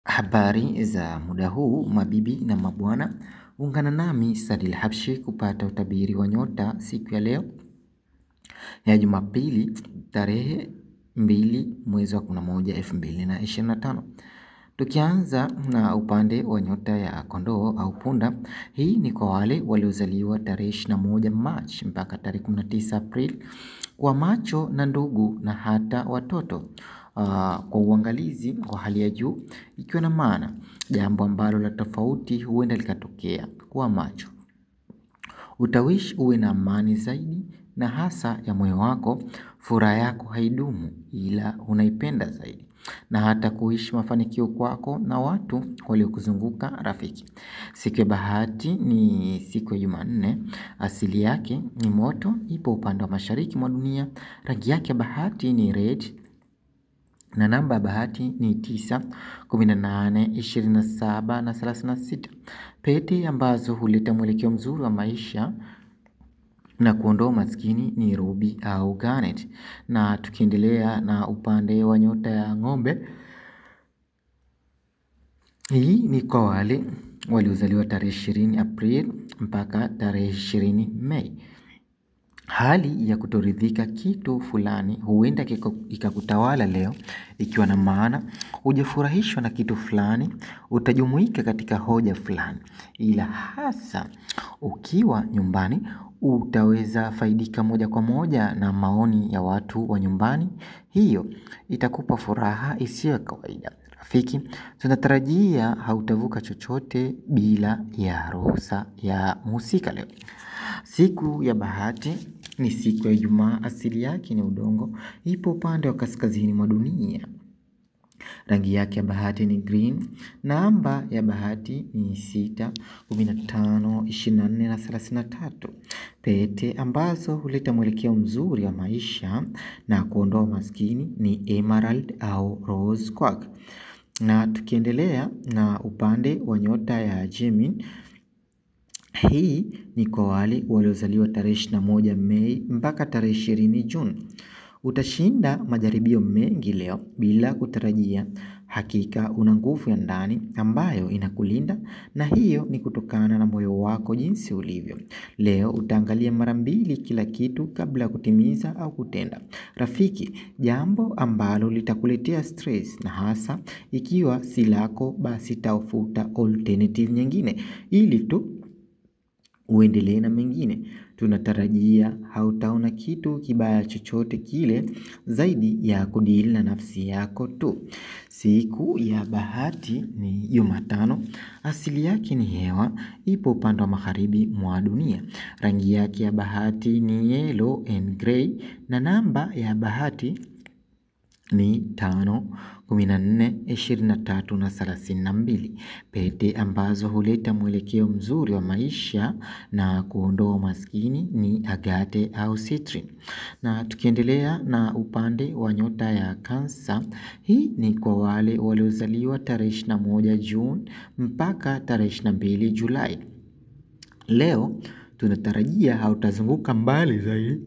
Habari za muda huu mabibi na mabwana, ungana nami Sadil Habshi kupata utabiri wa nyota siku ya leo ya Jumapili tarehe 2 mwezi wa 11 2025. Tukianza na upande wa nyota ya kondoo au punda, hii ni kwa wale waliozaliwa tarehe 21 March mpaka tarehe 19 April, kwa macho na ndugu na hata watoto kwa uangalizi wa hali ya juu, ikiwa na maana jambo ambalo la tofauti huenda likatokea kwa macho. Utawish uwe na amani zaidi na hasa ya moyo wako, furaha yako haidumu ila unaipenda zaidi. Na hata kuishi mafanikio kwako na watu waliokuzunguka rafiki. Siku ya bahati ni siku ya Jumanne, asili yake ni moto, ipo upande wa mashariki mwa dunia, rangi yake ya bahati ni red, na namba ya bahati ni 9, 18, 27 na 36. Pete ambazo huleta mwelekeo mzuri wa maisha na kuondoa maskini ni ruby au garnet. Na tukiendelea na upande wa nyota ya ng'ombe, hii ni kwa wale waliozaliwa tarehe 20 April mpaka tarehe 20 Mei. Hali ya kutoridhika kitu fulani huenda ikakutawala leo, ikiwa na maana hujafurahishwa na kitu fulani, utajumuika katika hoja fulani, ila hasa ukiwa nyumbani utaweza faidika moja kwa moja na maoni ya watu wa nyumbani. Hiyo itakupa furaha isiyo ya kawaida. Rafiki, tunatarajia hautavuka chochote bila ya ruhusa ya mhusika leo. Siku ya bahati ni siku ya Ijumaa, asili yake ni udongo, ipo upande wa kaskazini mwa dunia. Rangi yake ya bahati ni green, namba ya bahati ni 6, 15, 24 na 33. Pete ambazo huleta mwelekeo mzuri wa maisha na kuondoa maskini ni emerald au rose quartz. Na tukiendelea na upande wa nyota ya Gemini, hii ni kwa wale waliozaliwa tarehe 21 Mei mpaka tarehe 20 Juni. Utashinda majaribio mengi leo bila kutarajia. Hakika una nguvu ya ndani ambayo inakulinda, na hiyo ni kutokana na moyo wako jinsi ulivyo. Leo utaangalia mara mbili kila kitu kabla ya kutimiza au kutenda. Rafiki, jambo ambalo litakuletea stress, na hasa ikiwa si lako, basi tafuta alternative nyingine ili tu uendelee na mengine. Tunatarajia hautaona kitu kibaya chochote kile zaidi ya kudili na nafsi yako tu. Siku ya bahati ni Jumatano, asili yake ni hewa, ipo upande wa magharibi mwa dunia. Rangi yake ya bahati ni yellow and grey, na namba ya bahati ni 5, 14, 23 na 32. Pete ambazo huleta mwelekeo mzuri wa maisha na kuondoa maskini ni agate au citrine. Na tukiendelea na upande wa nyota ya Cancer, hii ni kwa wale waliozaliwa tarehe 21 June mpaka tarehe 22 Julai. Leo tunatarajia hautazunguka mbali zaidi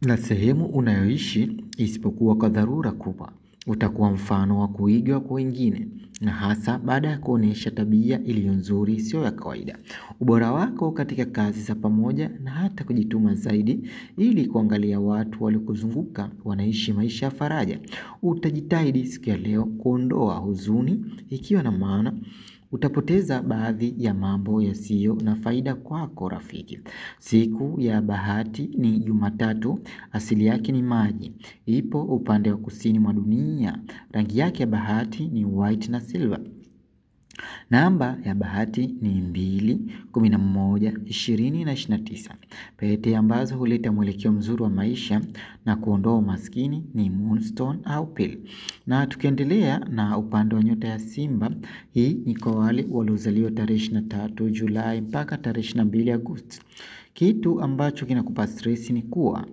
na sehemu unayoishi isipokuwa kwa dharura kubwa. Utakuwa mfano wa kuigwa kwa wengine, na hasa baada ya kuonesha tabia iliyo nzuri sio ya kawaida. Ubora wako katika kazi za pamoja na hata kujituma zaidi ili kuangalia watu waliokuzunguka wanaishi maisha ya faraja. Utajitahidi siku ya leo kuondoa huzuni, ikiwa na maana utapoteza baadhi ya mambo yasiyo na faida kwako rafiki. Siku ya bahati ni Jumatatu, asili yake ni maji, ipo upande wa kusini mwa dunia. Rangi yake ya bahati ni white na silver. Namba ya bahati ni 2, 11, 20 na 29. Pete ambazo huleta mwelekeo mzuri wa maisha na kuondoa umaskini ni moonstone au pearl. Na tukiendelea na upande wa nyota ya Simba, hii ni kwa wale waliozaliwa tarehe 23 Julai mpaka tarehe 22 Agosti. Kitu ambacho kinakupa stress ni kuwa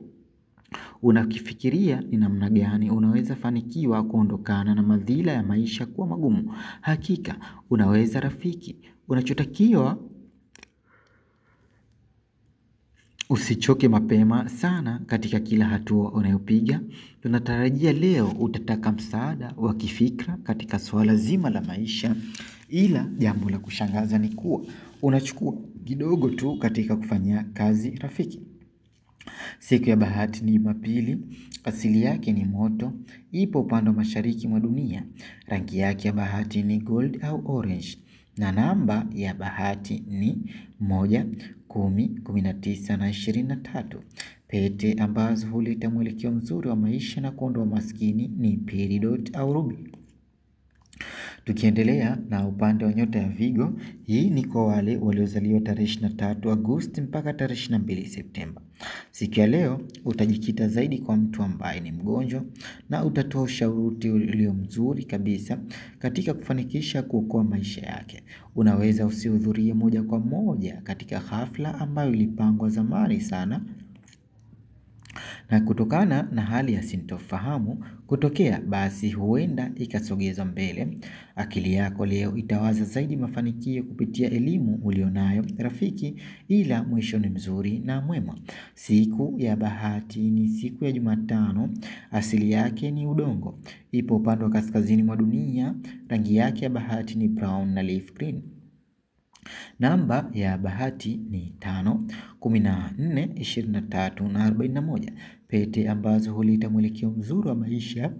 unakifikiria ni namna gani unaweza fanikiwa kuondokana na madhila ya maisha kuwa magumu. Hakika unaweza rafiki. Unachotakiwa Usichoke mapema sana katika kila hatua unayopiga. Tunatarajia leo utataka msaada wa kifikra katika swala zima la maisha, ila jambo la kushangaza ni kuwa unachukua kidogo tu katika kufanya kazi rafiki. Siku ya bahati ni Jumapili, asili yake ni moto, ipo upande wa mashariki mwa dunia. Rangi yake ya bahati ni gold au orange. Na namba ya bahati ni 1, 10, 19 na 23. Pete ambazo huleta mwelekeo mzuri wa maisha na kuondoa maskini ni peridot au ruby. Tukiendelea na upande wa nyota ya Vigo, hii ni kwa wale waliozaliwa tarehe 23 Agosti mpaka tarehe 22 Septemba. Siku ya leo utajikita zaidi kwa mtu ambaye ni mgonjwa na utatoa ushauri ulio mzuri kabisa katika kufanikisha kuokoa maisha yake. Unaweza usihudhurie moja kwa moja katika hafla ambayo ilipangwa zamani sana, na kutokana na hali ya sintofahamu kutokea, basi huenda ikasogezwa mbele. Akili yako leo itawaza zaidi mafanikio kupitia elimu ulionayo rafiki, ila mwisho ni mzuri na mwema. Siku ya bahati ni siku ya Jumatano, asili yake ni udongo, ipo upande wa kaskazini mwa dunia. Rangi yake ya bahati ni brown na leaf green. Namba ya bahati ni 5, 14, 23 na 41. Pete ambazo huleta mwelekeo mzuri wa maisha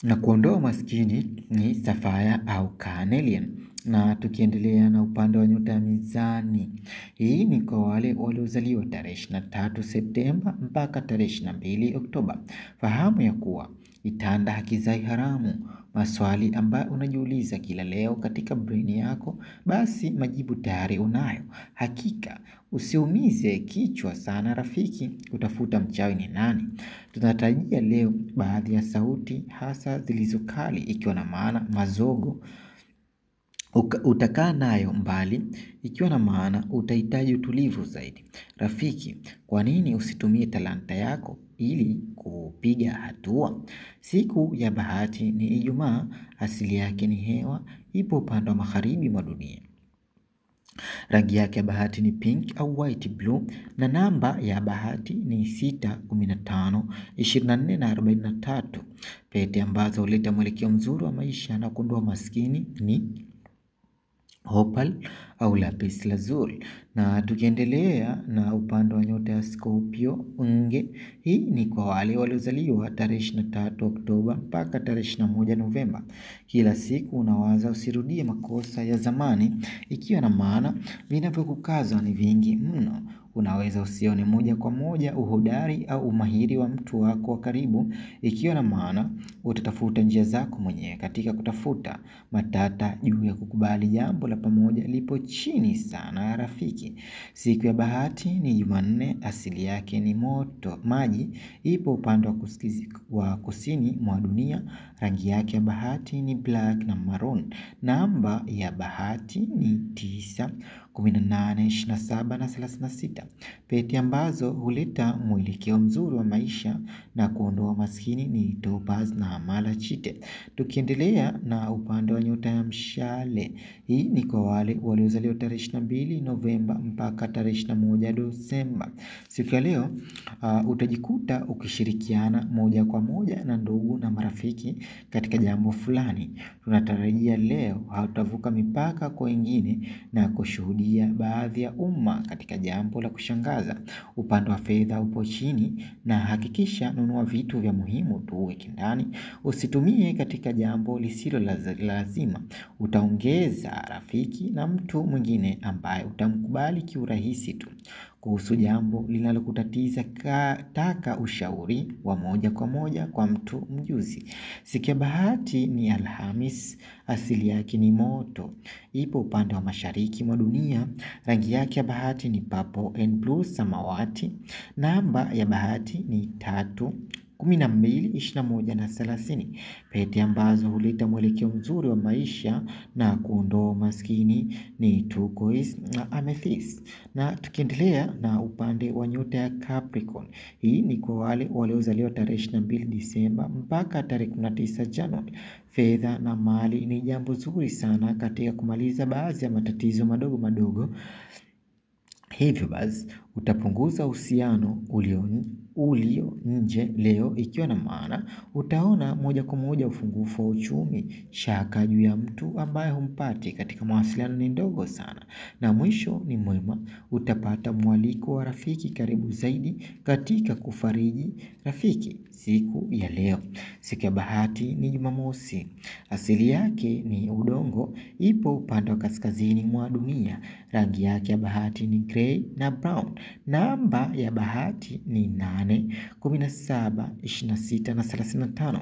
na kuondoa maskini ni sapphire au carnelian. Na tukiendelea na upande wa nyota ya Mizani, hii ni kwa wale waliozaliwa tarehe 23 Septemba mpaka tarehe 22 Oktoba. Fahamu ya kuwa itanda hakizai haramu. Maswali ambayo unajiuliza kila leo katika brain yako, basi majibu tayari unayo. Hakika usiumize kichwa sana rafiki kutafuta mchawi ni nani. Tunatarajia leo baadhi ya sauti hasa zilizokali, ikiwa na maana mazogo utakaa nayo mbali, ikiwa na maana utahitaji utulivu zaidi. Rafiki, kwa nini usitumie talanta yako ili kupiga hatua? Siku ya bahati ni Ijumaa, asili yake ni hewa, ipo upande wa magharibi mwa dunia. Rangi yake ya bahati ni pink au white blue, na namba ya bahati ni 6, 15, 24 na 43. Pete ambazo huleta mwelekeo mzuri wa maisha na kuondoa maskini ni opal au lapis lazuli. Na tukiendelea na upande wa nyota ya Scorpio nge, hii ni kwa wale waliozaliwa tarehe 23 Oktoba mpaka tarehe 21 Novemba. Kila siku unawaza usirudie makosa ya zamani, ikiwa na maana vinavyokukaza ni vingi mno. Unaweza usione moja kwa moja uhodari au umahiri wa mtu wako wa karibu, ikiwa na maana utatafuta njia zako mwenyewe katika kutafuta. Matata juu ya kukubali jambo la pamoja lipo chini sana rafiki. Siku ya bahati ni Jumanne, asili yake ni moto maji, ipo upande wa kusini mwa dunia. Rangi yake ya bahati ni black na maroon. Namba ya bahati ni 9, 18, 27 na 36. Pete ambazo huleta mwelekeo mzuri wa maisha na kuondoa maskini ni topaz na malachite. Tukiendelea na upande wa nyota ya Mshale, hii ni kwa wale waliozaliwa tarehe 22 Novemba mpaka tarehe 21 Desemba. Siku ya leo utajikuta ukishirikiana moja kwa moja na ndugu na marafiki katika jambo fulani. Tunatarajia leo hautavuka mipaka kwa wengine na kushuhudia baadhi ya umma katika jambo la kushangaza. Upande wa fedha upo chini, na hakikisha nunua vitu vya muhimu tu wiki ndani. Usitumie katika jambo lisilo lazima. Utaongeza rafiki na mtu mwingine ambaye utamkubali kiurahisi tu. Kuhusu jambo linalokutatiza, taka ushauri wa moja kwa moja kwa mtu mjuzi. Siku ya bahati ni Alhamis, asili yake ni moto, ipo upande wa mashariki mwa dunia. Rangi yake ya bahati ni purple and blue samawati. Namba ya bahati ni 3, 12, 21 na 30. Pete ambazo huleta mwelekeo mzuri wa maisha na kuondoa maskini ni turquoise na amethyst. Na tukiendelea na upande wa nyota ya Capricorn, hii ni kwa wale waliozaliwa tarehe 22 Disemba mpaka tarehe 19 Januari. Fedha na mali ni jambo zuri sana katika kumaliza baadhi ya matatizo madogo madogo Hivyo basi utapunguza uhusiano ulio nje leo, ikiwa na maana utaona moja kwa moja ufungufu wa uchumi. Shaka juu ya mtu ambaye humpati katika mawasiliano ni ndogo sana. Na mwisho ni mwema, utapata mwaliko wa rafiki karibu zaidi katika kufariji rafiki siku ya leo. Siku ya bahati ni Jumamosi. Asili yake ni udongo, ipo upande wa kaskazini mwa dunia. Rangi yake ya bahati ni grey na brown. Namba ya bahati ni 8, 17, 26 na 35.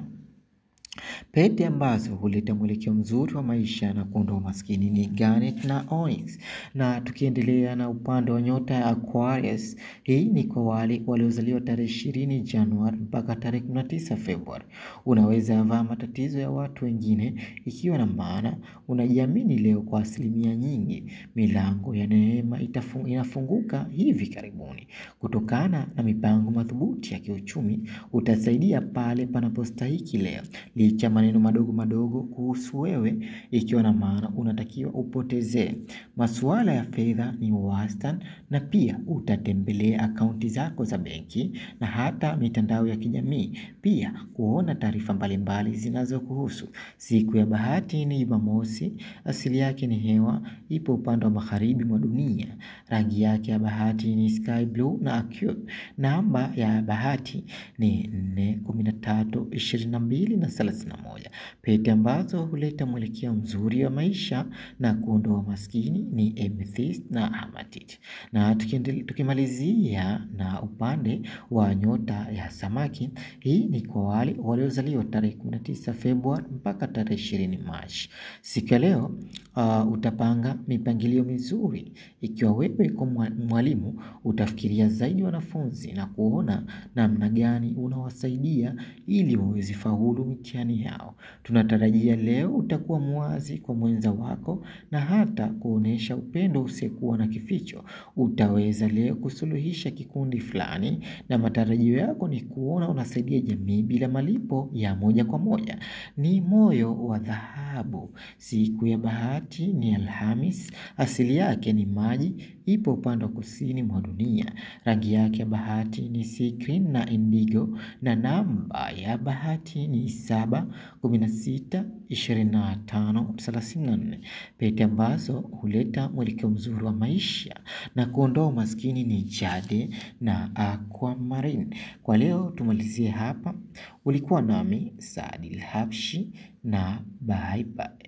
Pete ambazo huleta mwelekeo mzuri wa maisha na kuondoa umaskini ni garnet na onyx. Na tukiendelea na upande wa nyota ya Aquarius, hii ni kwa wale waliozaliwa tarehe 20 Januari mpaka tarehe 19 Februari. Unaweza vaa matatizo ya watu wengine, ikiwa na maana unajiamini leo kwa asilimia nyingi. Milango ya neema inafunguka hivi karibuni. Kutokana na mipango madhubuti ya kiuchumi, utasaidia pale panapostahiki leo. Licha maneno madogo madogo kuhusu wewe, ikiwa na maana unatakiwa upotezee. Masuala ya fedha ni wastani, na pia utatembelea akaunti zako za benki na hata mitandao ya kijamii pia kuona taarifa mbalimbali zinazokuhusu. Siku ya bahati ni Jumamosi. Asili yake ni hewa, ipo upande wa magharibi mwa dunia. Rangi yake ya bahati ni sky blue na aqua. Namba ya bahati ni 4, 13, 22 na 31. Pete ambazo huleta mwelekeo mzuri wa maisha na kuondoa maskini ni amethyst na hematite. Na tukimalizia na upande wa nyota ya Samaki, hii ni kwa wale waliozaliwa tarehe 19 Februari mpaka tarehe 20 Machi. Siku ya leo utapanga mipangilio mizuri. Ikiwa wewe kwa mwalimu, utafikiria zaidi wanafunzi na kuona namna gani unawasaidia ili waweze faulu mitihani yao. Tunatarajia leo utakuwa muwazi kwa mwenza wako na hata kuonesha upendo usiyekuwa na kificho. Utaweza leo kusuluhisha kikundi fulani, na matarajio yako ni kuona unasaidia jamii bila malipo ya moja kwa moja. Ni moyo wa dhahabu. Siku ya bahati ni Alhamis. Asili yake ni maji, ipo upande wa kusini mwa dunia. Rangi yake ya bahati ni sea green na indigo, na namba ya bahati ni 7, 16, 25, 34. Pete ambazo huleta mwelekeo mzuri wa maisha na kuondoa umaskini ni jade na aquamarine. Kwa leo tumalizie hapa. Ulikuwa nami Saadil Habshi, na bye bye.